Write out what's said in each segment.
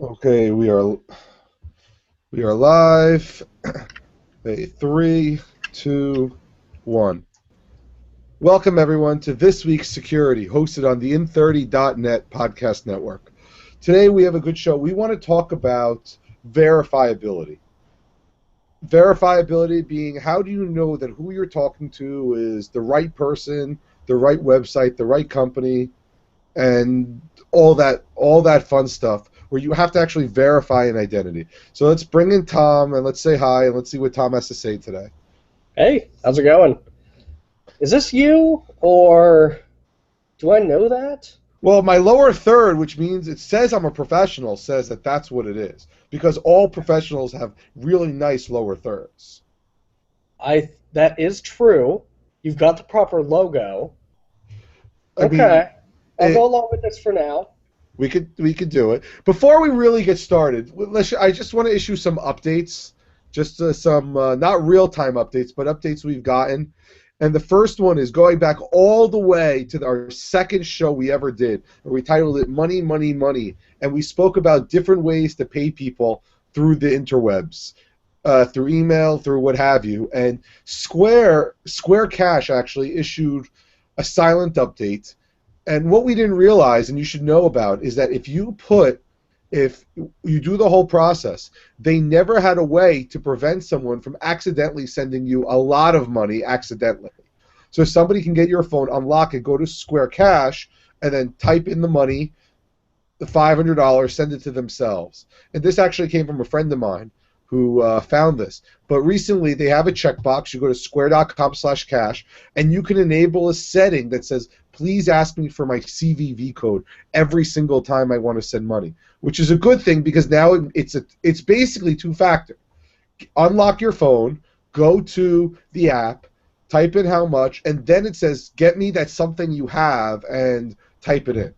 Okay, we are live. A three, two, one. Welcome everyone to this week's Security, hosted on the in30.net podcast network. Today we have a good show. We want to talk about verifiability. Verifiability being how do you know that who you're talking to is the right person, the right website, the right company, and all that fun stuff where you have to actually verify an identity. So let's bring in Tom and let's say hi and let's see what Tom has to say today. Hey, how's it going? Is this you, or do I know that? Well, my lower third, which means it says I'm a professional, says that that's what it is because all professionals have really nice lower thirds. That is true. You've got the proper logo. I mean, Okay, I'll go it, along with this for now. we could do it. Before we really get started, I just want to issue some updates, just some not real time updates, but updates we've gotten. And the first one is going back all the way to our second show we ever did, where we titled it "Money, Money, Money," and we spoke about different ways to pay people through the interwebs, through email, through what have you. And Square Cash actually issued a silent update. And what we didn't realize, and you should know about, is that if you do the whole process, they never had a way to prevent someone from accidentally sending you a lot of money accidentally. So somebody can get your phone, unlock it, go to Square Cash, and then type in the money, the $500, send it to themselves. And this actually came from a friend of mine who found this. But recently they have a checkbox. You go to square.com/cash, and you can enable a setting that says, please ask me for my CVV code every single time I want to send money, which is a good thing because now it's basically two-factor. Unlock your phone, go to the app, type in how much, and then it says, get me that something you have, and type it in.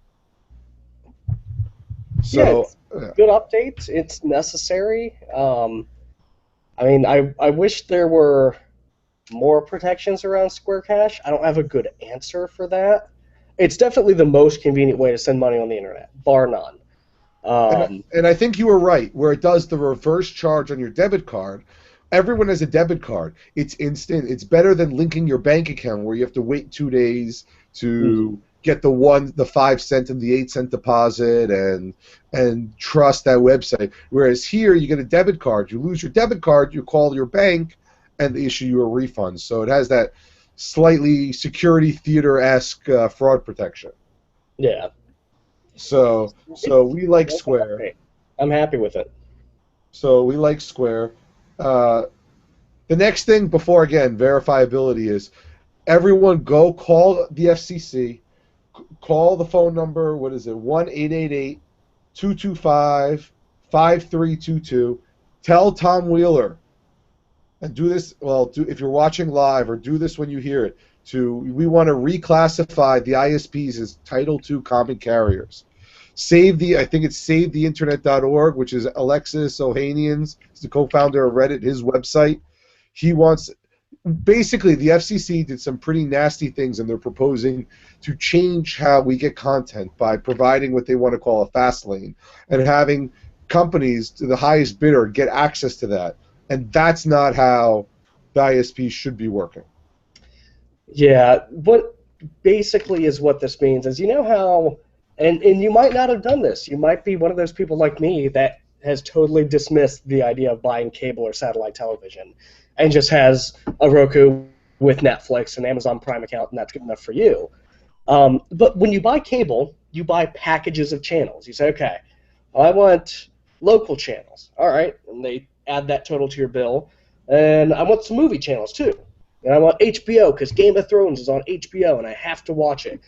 Yeah, So, it's good updates. It's necessary. I wish there were more protections around Square Cash. I don't have a good answer for that. It's definitely the most convenient way to send money on the internet, bar none. and, Um, and I think you were right, where it does the reverse charge on your debit card. Everyone has a debit card. It's instant. It's better than linking your bank account where you have to wait 2 days to get the 5 cent and the 8 cent deposit and trust that website. Whereas here you get a debit card. You lose your debit card, you call your bank, and they issue you a refund. So it has that slightly security theater-esque fraud protection. yeah. So we like That's an Square. update. I'm happy with it. So we like Square. Uh, the next thing before, again, verifiability is everyone go call the FCC, call the phone number, what is it, 1-888-225-5322. Tell Tom Wheeler, and do this, if you're watching live or do this when you hear it, we want to reclassify the ISPs as Title II common carriers. I think it's SaveTheInternet.org, which is Alexis Ohanian's, he's the co-founder of Reddit, his website. He wants, basically the FCC did some pretty nasty things and they're proposing to change how we get content by providing what they want to call a fast lane and having companies to the highest bidder get access to that. And that's not how the ISP should be working. Yeah, what basically is what this means is how, and you might not have done this. You might be one of those people like me that has totally dismissed the idea of buying cable or satellite television and just has a Roku with Netflix and Amazon Prime account, and that's good enough for you. But when you buy cable, you buy packages of channels. You say, okay, I want local channels. All right, and they add that total to your bill. And I want some movie channels too. And I want HBO because Game of Thrones is on HBO and I have to watch it.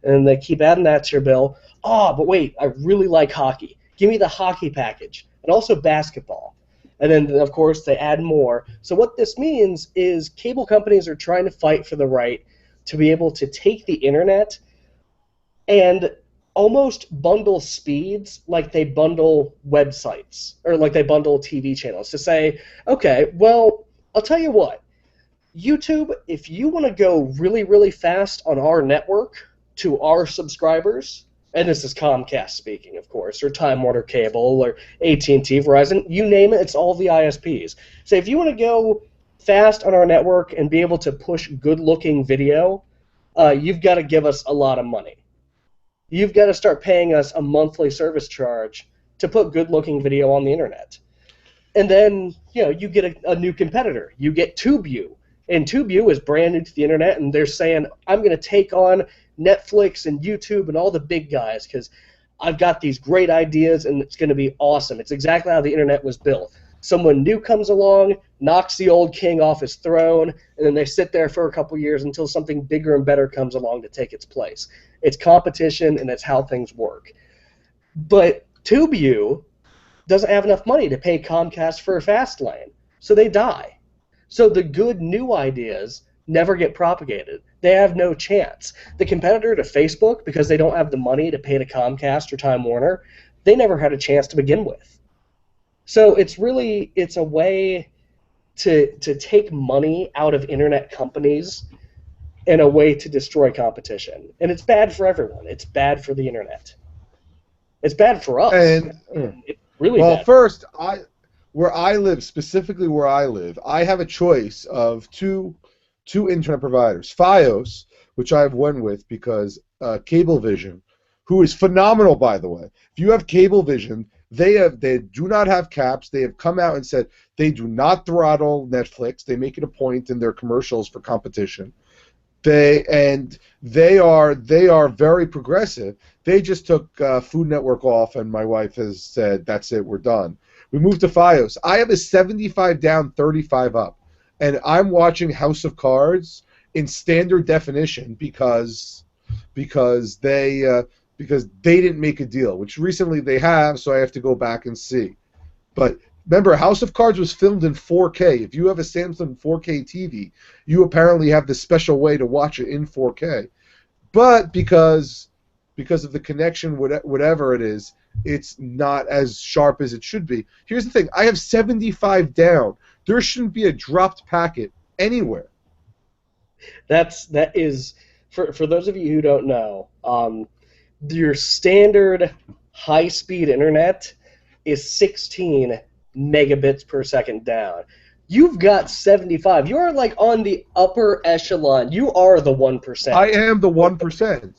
And they keep adding that to your bill. Oh, but wait, I really like hockey. Give me the hockey package. And also basketball. And then, of course, they add more. So what this means is cable companies are trying to fight for the right to be able to take the internet and almost bundle speeds like they bundle websites or like they bundle TV channels to say, okay, well, I'll tell you what. YouTube, if you want to go really, really fast on our network to our subscribers, And this is Comcast speaking, of course, or Time Warner Cable, or AT&T, Verizon, you name it, it's all the ISPs. So if you want to go fast on our network and be able to push good-looking video, you've got to give us a lot of money. You've got to start paying us a monthly service charge to put good-looking video on the internet. And then, you get a new competitor. You get TubeU. And TubeU is brand new to the internet, and they're saying, I'm going to take on Netflix and YouTube and all the big guys because I've got these great ideas, and it's going to be awesome. It's exactly how the internet was built. Someone new comes along, knocks the old king off his throne, and then they sit there for a couple years until something bigger and better comes along to take its place. It's competition, and it's how things work. But TubeU doesn't have enough money to pay Comcast for a fast lane, so they die. So the good new ideas never get propagated. They have no chance. The competitor to Facebook, because they don't have the money to pay to Comcast or Time Warner, they never had a chance to begin with. So it's a way to take money out of internet companies and a way to destroy competition. And it's bad for everyone. It's bad for the internet. It's bad for us. And it's really well, bad. first, where I live, specifically where I live, I have a choice of two internet providers. Fios, which I have one with because Cablevision, who is phenomenal, by the way. If you have Cablevision, they do not have caps. They have come out and said they do not throttle Netflix. They make it a point in their commercials for competition. They are very progressive. They just took Food Network off, and my wife has said, that's it, we're done. We moved to Fios. I have a 75 down, 35 up, and I'm watching House of Cards in standard definition because they didn't make a deal, which recently they have, so I have to go back and see. But remember, House of Cards was filmed in 4K. If you have a Samsung 4K TV, you apparently have this special way to watch it in 4K. But because of the connection, whatever it is, it's not as sharp as it should be. Here's the thing. I have 75 down. There shouldn't be a dropped packet anywhere. That is, for those of you who don't know, your standard high-speed internet is 16 megabits per second down. You've got 75. You're like on the upper echelon. You are the 1%. I am the 1%.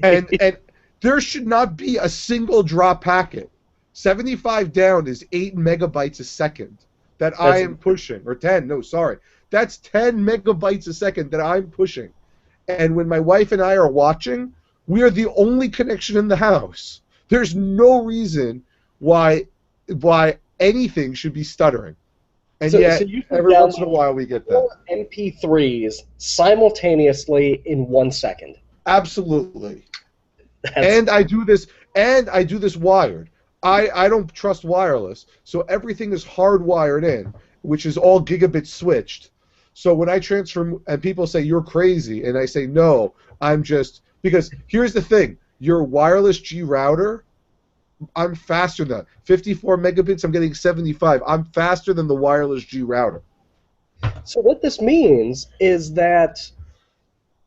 And there should not be a single drop packet. 75 down is 8 megabytes a second that I am pushing. Or 10, no, sorry. That's 10 megabytes a second that I'm pushing. And when my wife and I are watching, we are the only connection in the house. There's no reason why anything should be stuttering. And yet, every once in a while we get that. 4 MP3s simultaneously in 1 second. Absolutely. And I do this wired. I don't trust wireless, so everything is hardwired in, which is all gigabit switched. So when I transfer, and people say you're crazy, and I say no, I'm just, because here's the thing, your wireless G router, I'm faster than that. 54 megabits, I'm getting 75. I'm faster than the wireless G router. So what this means is that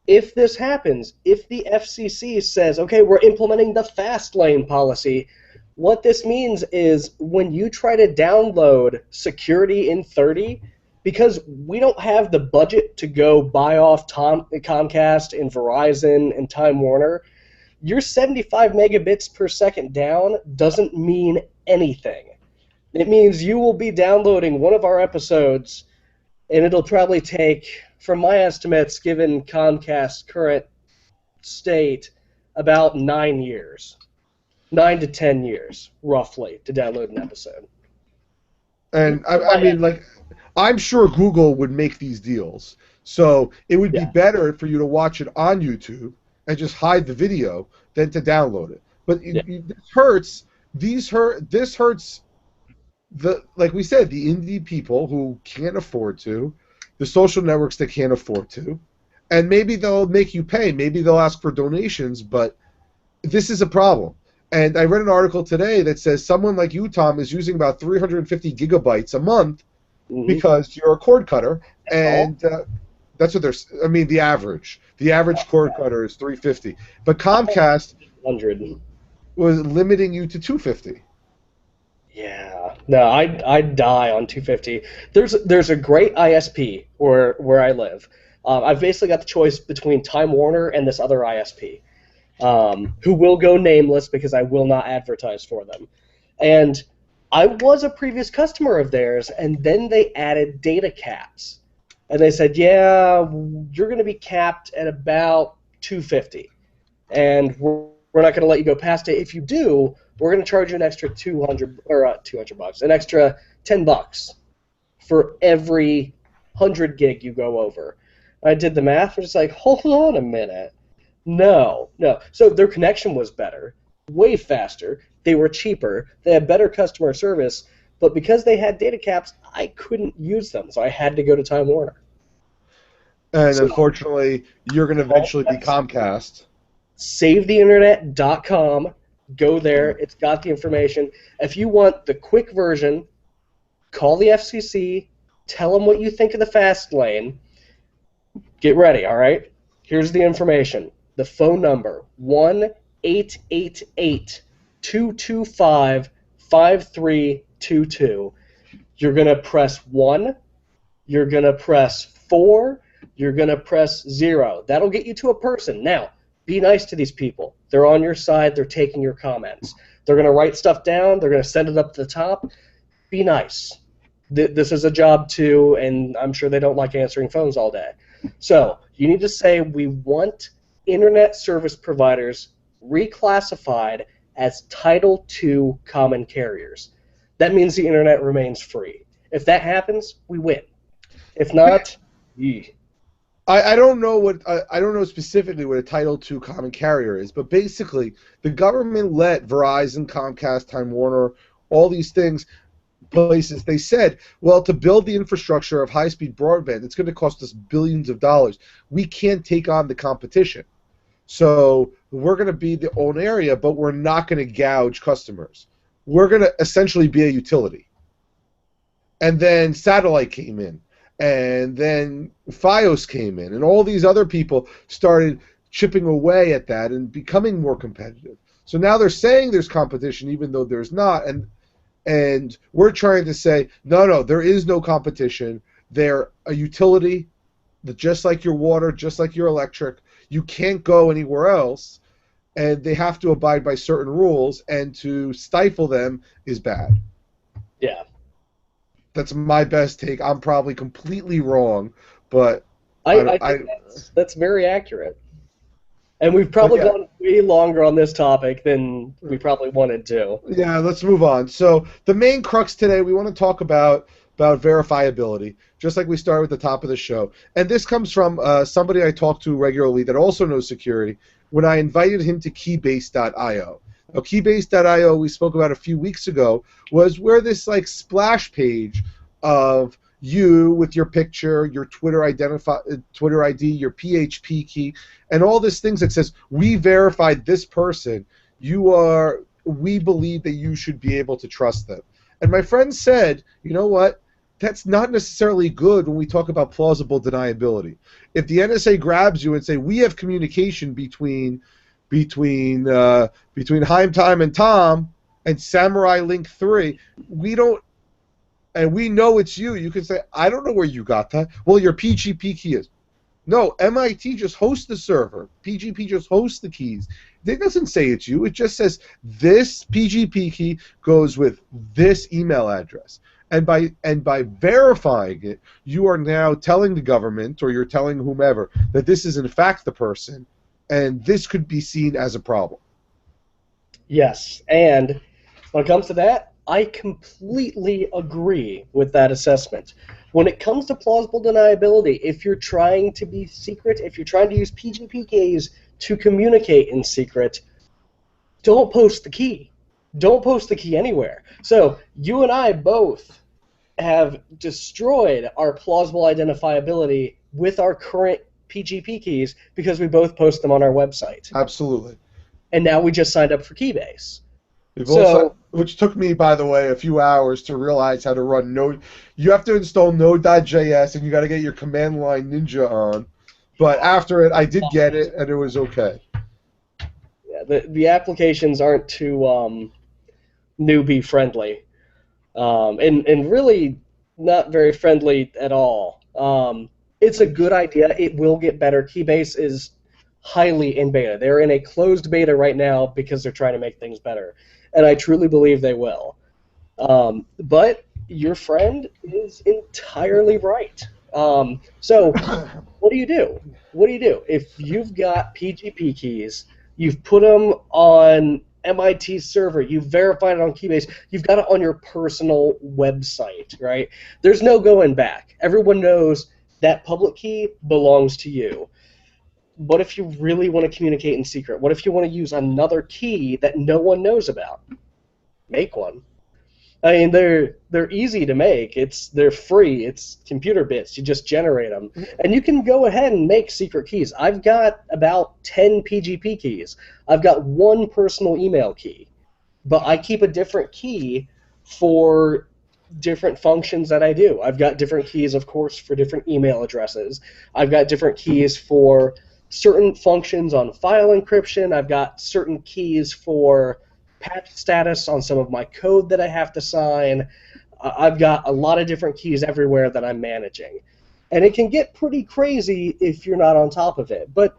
if this happens, if the FCC says, okay, we're implementing the fast lane policy, what this means is when you try to download security in 30, because we don't have the budget to go buy off Comcast and Verizon and Time Warner, your 75 megabits per second down doesn't mean anything. It means you will be downloading one of our episodes, and it'll probably take, from my estimates, given Comcast's current state, about 9 years. 9 to 10 years, roughly, to download an episode. And, I mean, like, I'm sure Google would make these deals. So it would be better for you to watch it on YouTube and just hide the video than to download it. But this hurts. This hurts like we said, the indie people who can't afford to, the social networks that can't afford to, and maybe they'll make you pay. Maybe they'll ask for donations, but this is a problem. And I read an article today that says someone like you, Tom, is using about 350 gigabytes a month because you're a cord cutter, and that's what they're. I mean, the average cord cutter is 350. But Comcast, 100. was limiting you to 250. Yeah, no, I'd die on 250. There's a great ISP where I live. I've basically got the choice between Time Warner and this other ISP, who will go nameless because I will not advertise for them. And I was a previous customer of theirs, and then they added data caps, and they said, yeah, you're going to be capped at about 250, and we're not going to let you go past it. If you do, we're going to charge you an extra 200 or 200 bucks, an extra $10 for every 100 gig you go over. I did the math, and it's like, hold on a minute. No, no. So their connection was better, way faster. They were cheaper. They had better customer service, but because they had data caps, I couldn't use them, so I had to go to Time Warner. And So, unfortunately, you're going to eventually be Comcast. SaveTheInternet.com. Go there. It's got the information. If you want the quick version, call the FCC. Tell them what you think of the fast lane. Get ready, all right? Here's the information. The phone number, 1-888-225-5322. You're going to press 1. You're going to press 4. You're going to press 0. That'll get you to a person. Now, be nice to these people. They're on your side. They're taking your comments. They're going to write stuff down. They're going to send it up to the top. Be nice. This is a job, too, and I'm sure they don't like answering phones all day. So you need to say we want Internet service providers reclassified as Title II common carriers. That means the Internet remains free. If that happens, we win. If not, I don't know I don't know specifically what a Title II common carrier is, but basically the government let Verizon, Comcast, Time Warner, all these places, they said, well, to build the infrastructure of high-speed broadband, it's going to cost us billions of dollars. We can't take on the competition. So we're going to be the own area, but we're not going to gouge customers. We're going to essentially be a utility. And then satellite came in, and then Fios came in, and all these other people started chipping away at that and becoming more competitive. So now they're saying there's competition even though there's not, and we're trying to say, no, there is no competition. They're a utility, just like your water, just like your electric. You can't go anywhere else, and they have to abide by certain rules, and to stifle them is bad. Yeah. That's my best take. I'm probably completely wrong, but I think that's very accurate. And we've probably gone way longer on this topic than we probably wanted to. Yeah, let's move on. So the main crux today, we want to talk about verifiability, just like we started at the top of the show. And this comes from somebody I talk to regularly that also knows security when I invited him to keybase.io. Now, keybase.io, we spoke about a few weeks ago, was where this like splash page of you with your picture, your Twitter ID, your PHP key, and all these things that says, we verified this person. We believe that you should be able to trust them. And my friend said, you know what? That's not necessarily good when we talk about plausible deniability. If the NSA grabs you and say, we have communication between Heim Time and Tom and Samurai Link 3, and we know it's you, you can say, I don't know where you got that. Well, your PGP key is. No, MIT just hosts the server. PGP just hosts the keys. It doesn't say it's you. It just says this PGP key goes with this email address. And by verifying it, you are now telling the government, or you're telling whomever, that this is in fact the person, and this could be seen as a problem. Yes, and when it comes to that, I completely agree with that assessment. When it comes to plausible deniability, if you're trying to be secret, if you're trying to use PGP keys to communicate in secret, don't post the key. Don't post the key anywhere. So you and I both have destroyed our plausible identifiability with our current PGP keys because we both post them on our website. Absolutely. And now we just signed up for Keybase. Which took me, by the way, a few hours to realize how to run Node. You have to install Node.js, and you got to get your command line Ninja on. But after it, I did get it, and it was okay. Yeah, the applications aren't too newbie friendly, and really not very friendly at all. It's a good idea. It will get better. Keybase is highly in beta. They're in a closed beta right now because they're trying to make things better, and I truly believe they will. But your friend is entirely right. So what do you do? What do you do if you've got PGP keys? You've put them on MIT's server. You've verified it on Keybase. You've got it on your personal website, right? There's no going back. Everyone knows that public key belongs to you. What if you really want to communicate in secret? What if you want to use another key that no one knows about? Make one. I mean, they're easy to make. They're free. It's computer bits. You just generate them, and you can go ahead and make secret keys. I've got about 10 PGP keys. I've got one personal email key, but I keep a different key for different functions that I do. I've got different keys, of course, for different email addresses. I've got different keys for certain functions on file encryption. I've got certain keys for patch status on some of my code that I have to sign. I've got a lot of different keys everywhere that I'm managing. And it can get pretty crazy if you're not on top of it. But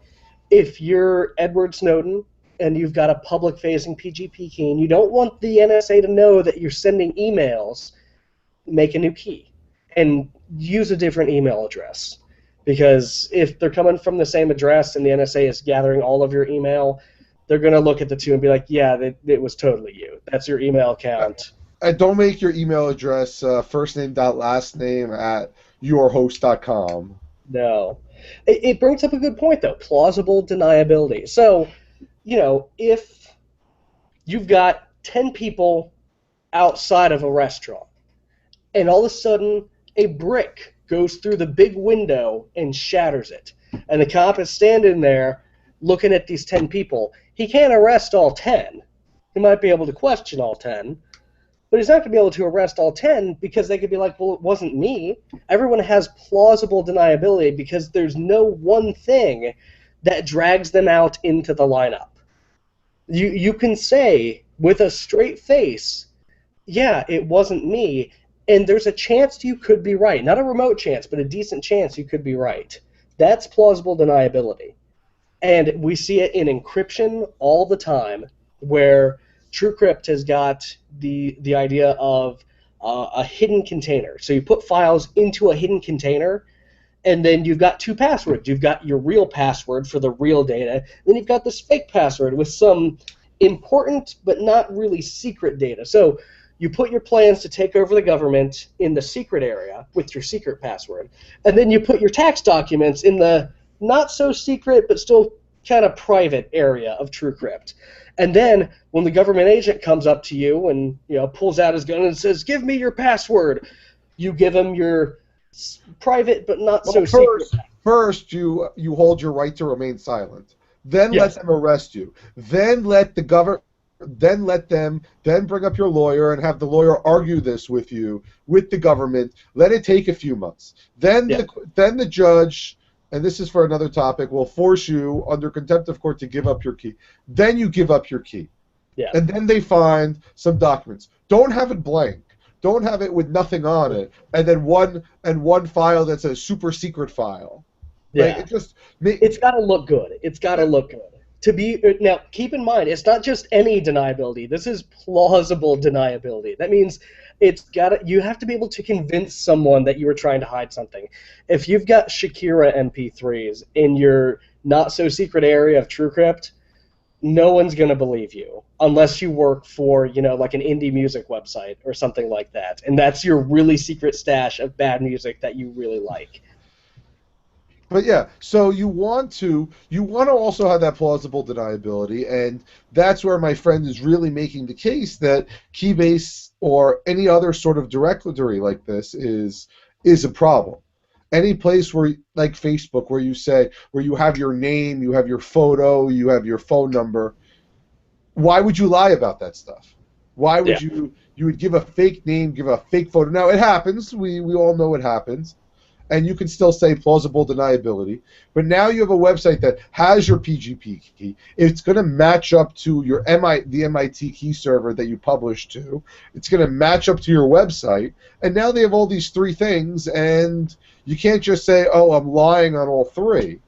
if you're Edward Snowden and you've got a public-facing PGP key and you don't want the NSA to know that you're sending emails, make a new key and use a different email address. Because if they're coming from the same address and the NSA is gathering all of your email, they're going to look at the two and be like, yeah, it was totally you. That's your email account. And don't make your email address first name dot last name at yourhost.com. No. It brings up a good point, though. Plausible deniability. So, if you've got 10 people outside of a restaurant, and all of a sudden a brick goes through the big window and shatters it, and the cop is standing there looking at these 10 people, he can't arrest all 10. He might be able to question all 10, but he's not going to be able to arrest all 10 because they could be like, well, it wasn't me. Everyone has plausible deniability because there's no one thing that drags them out into the lineup. You can say with a straight face, yeah, it wasn't me, and there's a chance you could be right. Not a remote chance, but a decent chance you could be right. That's plausible deniability. And we see it in encryption all the time, where TrueCrypt has got the idea of a hidden container. So you put files into a hidden container, and then you've got two passwords. You've got your real password for the real data, then you've got this fake password with some important but not really secret data. So you put your plans to take over the government in the secret area with your secret password, and then you put your tax documents in the not so secret but still kind of private area of TrueCrypt. And then when the government agent comes up to you and pulls out his gun and says, "Give me your password," you give him your private but not so secret. First, you hold your right to remain silent. Then Yes. let them arrest you. Then let them bring up your lawyer and have the lawyer argue this with you with the government. Let it take a few months. Then the judge, and this is for another topic, will force you under contempt of court to give up your key. Then you give up your key. Yeah. And then they find some documents. Don't have it blank. Don't have it with nothing on it. And then one file that's a super secret file. Yeah. Like, it's got to look good. It's got to look good. Now, keep in mind, it's not just any deniability. This is plausible deniability. That means you have to be able to convince someone that you were trying to hide something. If you've got Shakira MP3s in your not-so-secret area of TrueCrypt, no one's going to believe you unless you work for, like an indie music website or something like that. And that's your really secret stash of bad music that you really like. But yeah, so you want to also have that plausible deniability, and that's where my friend is really making the case that Keybase or any other sort of directory like this is a problem. Any place where, like Facebook, where you have your name, you have your photo, you have your phone number, why would you lie about that stuff? Why would you would give a fake name, give a fake photo? Now it happens. We all know it happens. and you can still say plausible deniability. But now you have a website that has your PGP key. It's going to match up to the MIT key server that you published to. It's going to match up to your website, and now they have all these three things, and you can't just say, "Oh, I'm lying on all three."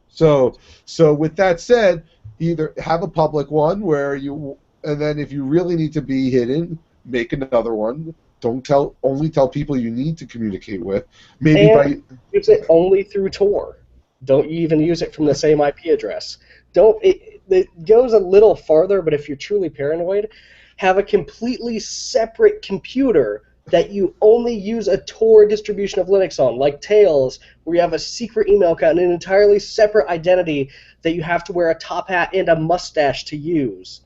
So with that said, either have a public one where and then if you really need to be hidden, make another one. Don't only tell people you need to communicate with. Maybe use it only through Tor. Don't even use it from the same IP address. It goes a little farther, but if you're truly paranoid, have a completely separate computer that you only use a Tor distribution of Linux on, like Tails, where you have a secret email account and an entirely separate identity that you have to wear a top hat and a mustache to use,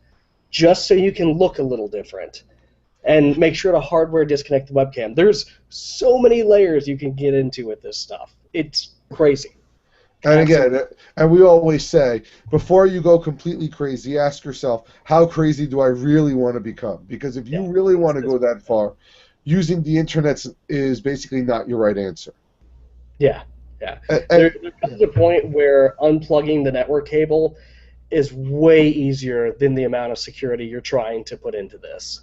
just so you can look a little different. And make sure to hardware disconnect the webcam. There's so many layers you can get into with this stuff. It's crazy. And again, and we always say, before you go completely crazy, ask yourself, how crazy do I really want to become? Because if you really want to go that far, using the internet is basically not your right answer. Yeah. There comes a point where unplugging the network cable is way easier than the amount of security you're trying to put into this.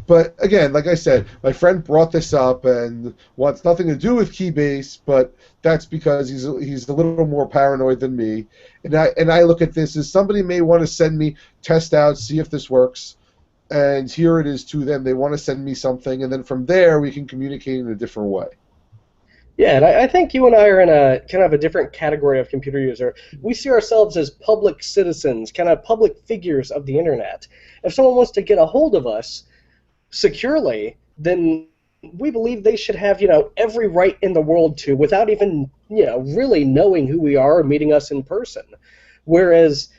But again, like I said, my friend brought this up and wants nothing to do with keybase, but that's because he's a little more paranoid than me. And I look at this as somebody may want to send me, test out, see if this works, and here it is to them. They want to send me something, and then from there we can communicate in a different way. Yeah, and I think you and I are in a kind of a different category of computer user. We see ourselves as public citizens, kind of public figures of the internet. If someone wants to get a hold of us securely, then we believe they should have, every right in the world to, without even, really knowing who we are or meeting us in person. Whereas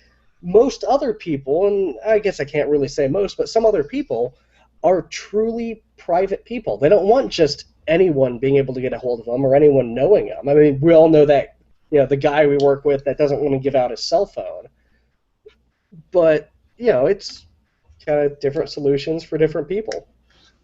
most other people, and I guess I can't really say most, but some other people are truly private people. They don't want just anyone being able to get a hold of them or anyone knowing them. I mean, we all know that, the guy we work with that doesn't want to give out his cell phone. But, it's kind of different solutions for different people.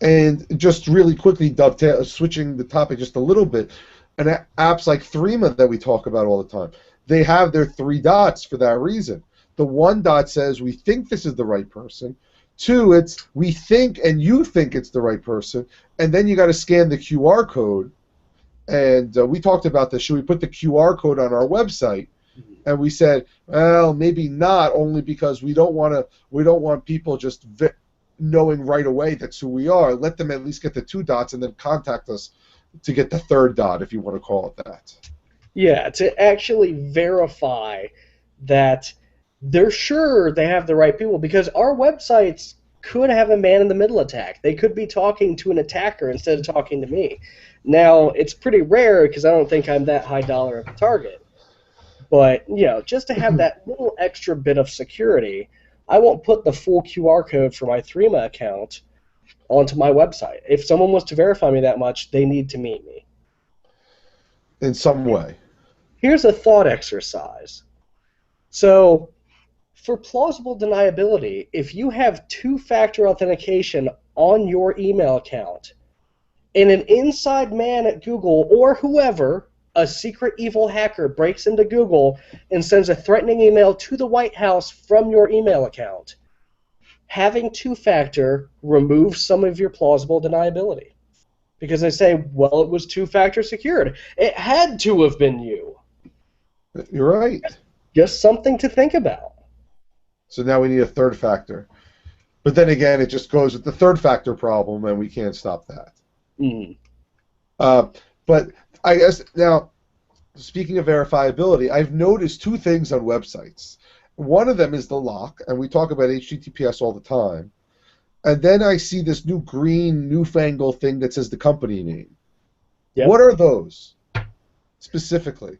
And just really quickly, switching the topic just a little bit, and apps like Threema that we talk about all the time, they have their 3 dots for that reason. The 1 dot says we think this is the right person. 2, it's we think and you think it's the right person. And then you got to scan the QR code. And we talked about this. Should we put the QR code on our website? And we said, well, maybe not, only because we don't want people just knowing right away that's who we are. Let them at least get the 2 dots and then contact us to get the 3rd dot, if you want to call it that. Yeah, to actually verify that they're sure they have the right people, because our websites could have a man-in-the-middle attack. They could be talking to an attacker instead of talking to me. Now, it's pretty rare because I don't think I'm that high dollar of a target. But, just to have that little extra bit of security, I won't put the full QR code for my Threema account onto my website. If someone wants to verify me that much, they need to meet me. In some way. Here's a thought exercise. So, for plausible deniability, if you have 2-factor authentication on your email account, and an inside man at Google or whoever, a secret evil hacker, breaks into Google and sends a threatening email to the White House from your email account, having 2-factor removes some of your plausible deniability. Because they say, well, it was 2-factor secured. It had to have been you. You're right. Just something to think about. So now we need a 3rd factor. But then again, it just goes with the 3rd factor problem, and we can't stop that. But I guess now, speaking of verifiability, I've noticed 2 things on websites. One of them is the lock, and we talk about HTTPS all the time. And then I see this new green, newfangled thing that says the company name. Yep. What are those, specifically?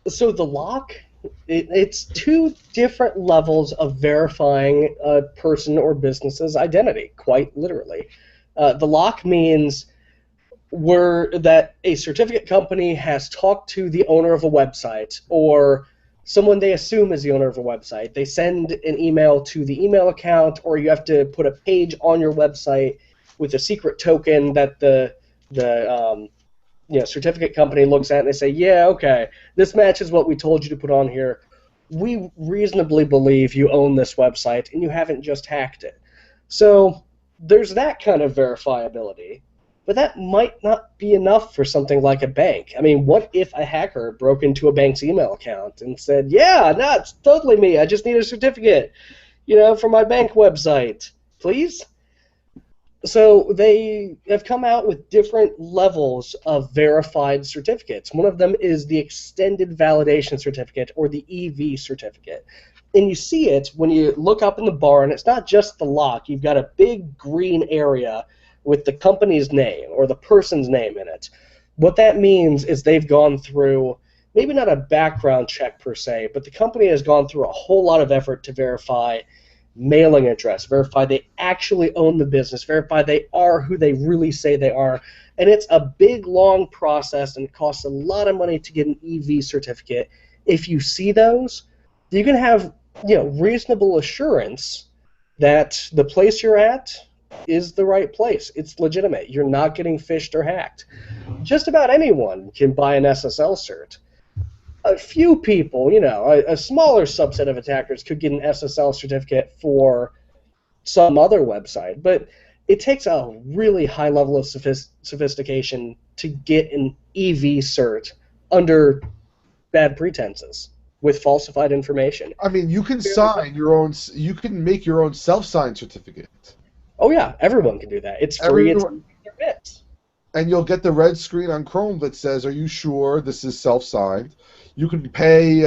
So the lock, it's 2 different levels of verifying a person or business's identity, quite literally. The lock means that a certificate company has talked to the owner of a website or someone they assume is the owner of a website. They send an email to the email account, or you have to put a page on your website with a secret token that the certificate company looks at it and they say, yeah, okay, this matches what we told you to put on here. We reasonably believe you own this website and you haven't just hacked it. So there's that kind of verifiability. But that might not be enough for something like a bank. I mean, what if a hacker broke into a bank's email account and said, yeah, no, it's totally me. I just need a certificate, for my bank website, please? So they have come out with different levels of verified certificates. One of them is the extended validation certificate, or the EV certificate. And you see it when you look up in the bar, and it's not just the lock. You've got a big green area with the company's name or the person's name in it. What that means is they've gone through, maybe not a background check per se, but the company has gone through a whole lot of effort to verify mailing address, verify they actually own the business, verify they are who they really say they are. And it's a big, long process, and it costs a lot of money to get an EV certificate. If you see those, you can have reasonable assurance that the place you're at is the right place. It's legitimate. You're not getting phished or hacked. Just about anyone can buy an SSL cert. A few people, a smaller subset of attackers could get an SSL certificate for some other website, but it takes a really high level of sophistication to get an EV cert under bad pretenses with falsified information. I mean, you can sign your own. You can make your own self-signed certificate. Oh yeah, everyone can do that. It's free. Everyone, It's bits. and you'll get the red screen on Chrome that says, "Are you sure this is self-signed?" You can pay.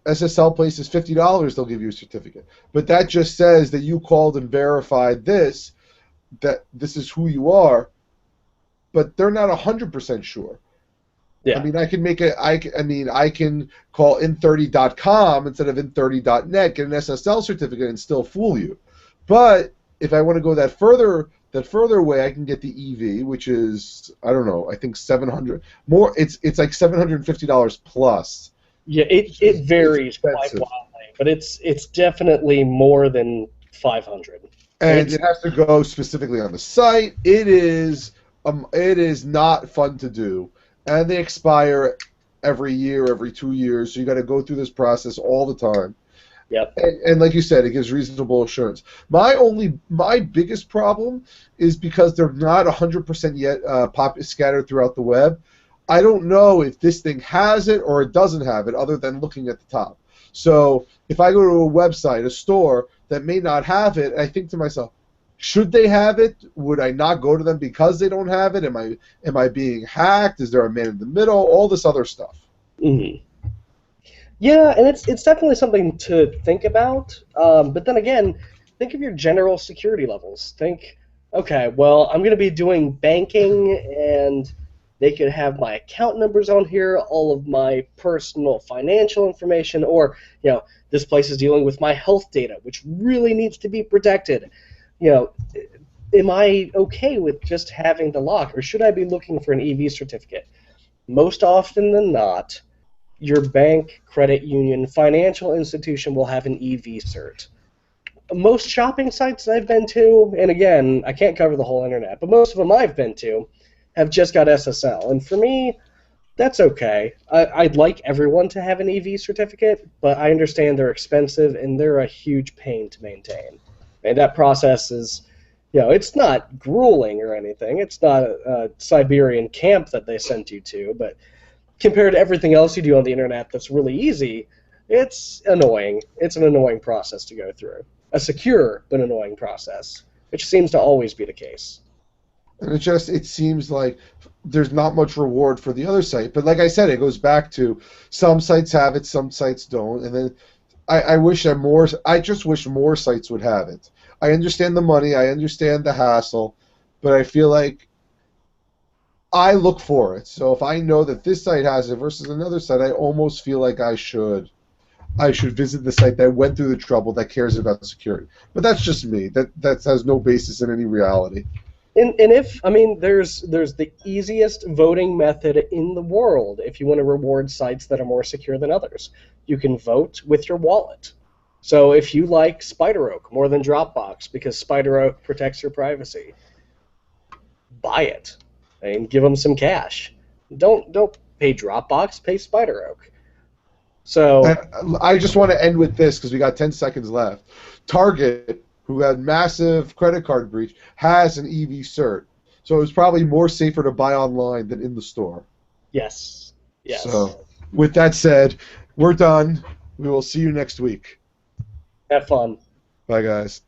SSL places $50. They'll give you a certificate, but that just says that you called and verified this, that this is who you are. But they're not 100% sure. Yeah. I mean, I can call in30.com instead of in30.net, get an SSL certificate, and still fool you. But if I want to go that further away, I can get the EV, which is, I don't know, I think $700 more. It's like $750 plus. Yeah, it varies quite wildly, but it's definitely more than 500. And it has to go specifically on the site. It is not fun to do. And they expire every year, every 2 years, so you got to go through this process all the time. Yep. And like you said, it gives reasonable assurance. My biggest problem is because they're not 100% yet scattered throughout the web. I don't know if this thing has it or it doesn't have it, other than looking at the top. So if I go to a website, a store that may not have it, I think to myself, should they have it? Would I not go to them because they don't have it? Am I being hacked? Is there a man in the middle? All this other stuff. Mm-hmm. Yeah, and it's definitely something to think about. But then again, think of your general security levels. Think, okay, well, I'm going to be doing banking, and they could have my account numbers on here, all of my personal financial information, or this place is dealing with my health data, which really needs to be protected. Am I okay with just having the lock, or should I be looking for an EV certificate? Most often than not, your bank, credit union, financial institution will have an EV cert. Most shopping sites I've been to, and again, I can't cover the whole internet, but most of them I've been to have just got SSL. And for me, that's okay. I'd like everyone to have an EV certificate, but I understand they're expensive and they're a huge pain to maintain. And that process is, it's not grueling or anything. It's not a Siberian camp that they sent you to, but compared to everything else you do on the internet that's really easy, it's annoying. It's an annoying process to go through. A secure but annoying process, which seems to always be the case. And it seems like there's not much reward for the other site. But like I said, it goes back to some sites have it, some sites don't. And then I just wish more sites would have it. I understand the money, I understand the hassle, but I feel like I look for it. So if I know that this site has it versus another site, I almost feel like I should visit the site that went through the trouble, that cares about security. But that's just me. That has no basis in any reality. And there's the easiest voting method in the world if you want to reward sites that are more secure than others. You can vote with your wallet. So if you like SpiderOak more than Dropbox because SpiderOak protects your privacy, buy it. and give them some cash. Don't pay Dropbox, pay Spider Oak. So And I just want to end with this because we got 10 seconds left. Target, who had massive credit card breach, has an EV cert. So it was probably more safer to buy online than in the store. yes, yes. So with that said, we're done. We will see you next week. Have fun. Bye, guys.